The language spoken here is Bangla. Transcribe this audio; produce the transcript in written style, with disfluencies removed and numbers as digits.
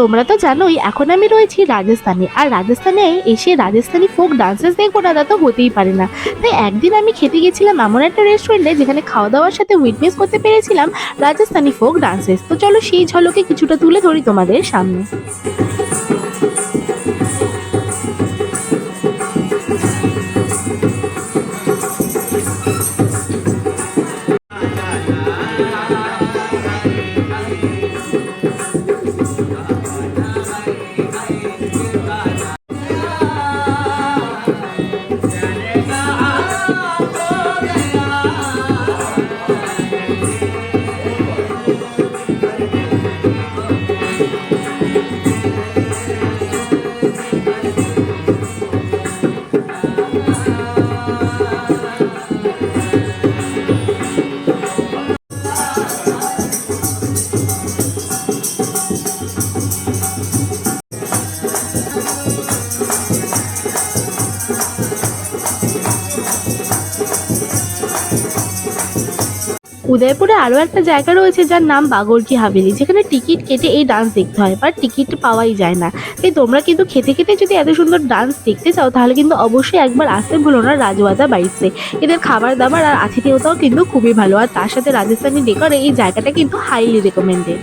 তোমরা তো জানোই এখন আমি রয়েছি রাজস্থানে, আর রাজস্থানে এসে রাজস্থানি ফোক ডান্সেস দেখবো না তা তো হতেই পারে না। তাই একদিন আমি খেতে গেছিলাম এমন একটা রেস্টুরেন্টে যেখানে খাওয়া দাওয়ার সাথে উইটনেস করতে পেরেছিলাম রাজস্থানি ফোক ডান্সেস। তো চলো সেই ঝলকে কিছুটা তুলে ধরি তোমাদের সামনে। উদয়পুরে আরও একটা জায়গা রয়েছে যার নাম বাগরকি হাভেলি, যেখানে টিকিট কেটে এই ডান্স দেখতে হয়, বাট টিকিট পাওয়াই যায় না। তাই তোমরা কিন্তু খেতে খেতে যদি এত সুন্দর ডান্স দেখতে চাও তাহলে কিন্তু অবশ্যই একবার আসতে ভুলো না রাজওয়াদা বাইটসে। এদের খাবার দাবার আর আতিথেয়তাও কিন্তু খুবই ভালো, আর তার সাথে রাজস্থানি ডেকোরে এই জায়গাটা কিন্তু হাইলি রেকমেন্ডেড।